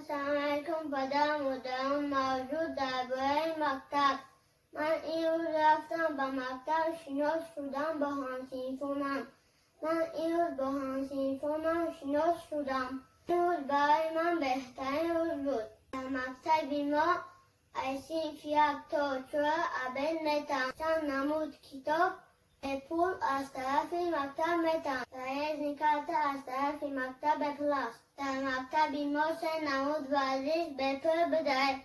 Assalamualaikum pada muda mawjud darbar maktab. من امروز رفتم به مکتب شناس شدم با هم‌صنفانم. من امروز با هم‌صنفانم شناس شدم. امروز برای من بهترین روز بود. در مکتب ما از صنف 1 تا 4 عبد میتم. چند نمود کتاب پول از طرف مکتب میتم. رئیس نکرده از طرف مکتب کلاس. در مکتب ما 3 نمود ورزش به پول بدهد.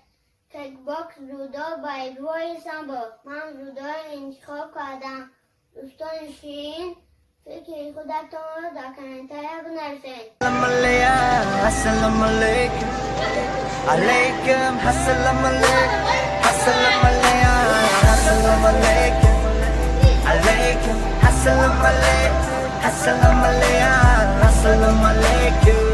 کیک باکس، جودو، بیت‌بال، سامبو. من جودو را انتخاب کردم. دوستان شیرین فکر خودتان را در کامنت‌ها بنویسید. السلام علیکم علیکم السلام علیکم السلام علیکم السلام علیکم علیکم السلام علیکم السلام علیکم السلام علیکم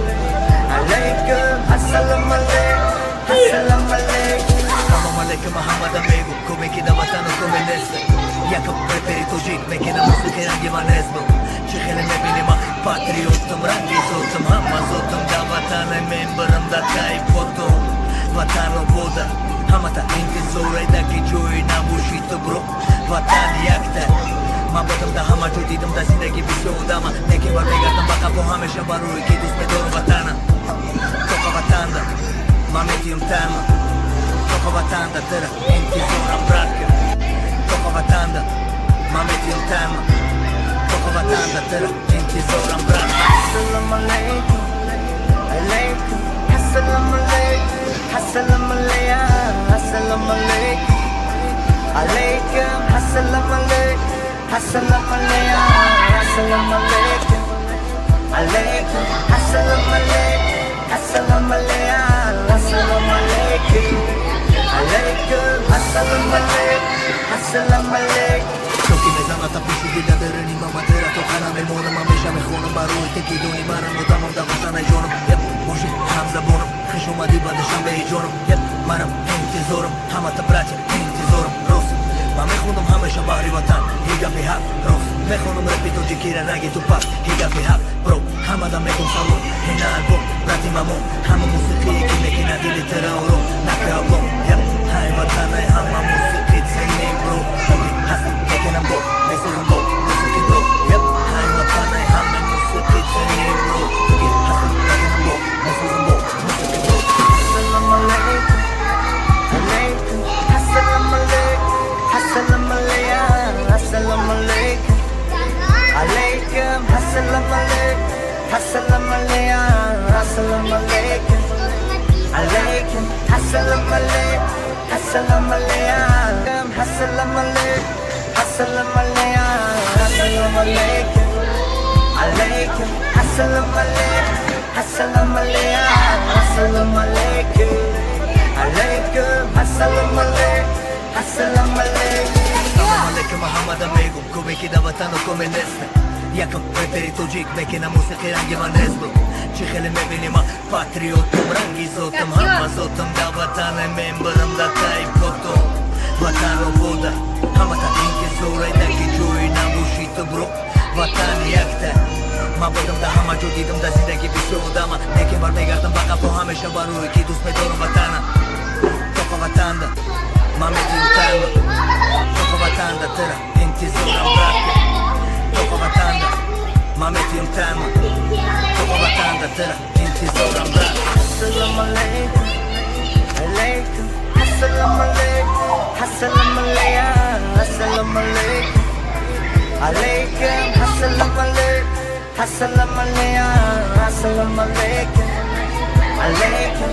علیکم السلام علیکم السلام علیکم Salam alaikum Muhammad amigo Come chi da vatano come neste Jakub preferito jik Meki na musike rangi ma nezbo Čehele ne binima Patriotom rangi zotom Hamma zotom Da vatane memberam da kaj potom Vatano voda Hamata inti zore Da ki joy na bushito bro Vatan yakta Ma bodam da hama jodidim da zindagi bishodama Neki var megartam baka po hamesha barui Ki dus me doru vatana Toka vatanda Ma metijum tema Toka vatanda tera Inti zoram bratke Toka vatanda Ma metijum tema Toka vatanda tera Inti zoram bratke Assalamu alaikum Alaikum Assalamu alaikum Assalamu alaikum Assalamu alaikum Alaikum Assalamu alaikum Assalamu alaikum Assalamu alaikum Alaikum Assalamu alaikum Assalamu alaikum Assalamu alaikum Alaikum Assalamu alaikum Assalamu alaikum Toki mezana ta pishu gida dereni mama tera tokana me mona mamesha me khona baro te kidoni mara mutamam da vatana jono yep moshi hamza bono khishu madi bad shambe jono yep maram intizoram hamata bracha intizoram ros ma me khonam hamesha bahri vatan higa bihab ros me khonam repito jikira nagi tu pak higa bihab bro hamada me kon salon hina album brati mamon hama musiqi ki me kina dili tera oro nakabon yep hai vatan hai hama musiqi tsene bro has taken a book this is a book musiqi bro yep hai vatan hai hama musiqi tsene bro has taken a book this is a book musiqi bro assalamu alaikum alaikum assalamu alaikum assalamu alaikum assalamu alaikum alaikum assalamu alaikum assalamu alaikum assalamu alaikum alaikum assalamu alaikum assalamu alaikum assalamu alaikum assalamu alaikum alaikum assalamu alaikum assalamu alaikum assalamu alaikum alaikum assalamu alaikum assalamu alaikum Salam alaikum Muhammad amigo Come chi da vatano come neste Jakub preferito jik Meki na musike rangi ma nezbo Čehele me binima Patriotom rangi zotom Hamma zotom da vatane memberam da taj potom Vatano voda Hamata inke zore Da ki joy na bushito bro Vatan yakta Ma bodam da hama jodidim da zindagi bishodama Neki var megartam baka po hamesha barui Ki dus me doru vatana Toka vatanda Ma metijum tema Toka vatanda tera Inti zoram bratke Toka vatanda Ma metijum tema Toka vatanda tera Inti zoram bratke Assalamu alaikum Alaikum Assalamu alaikum Assalamu alaikum Assalamu alaikum Alaikum Assalamu alaikum Assalamu alaikum Assalamu alaikum Alaikum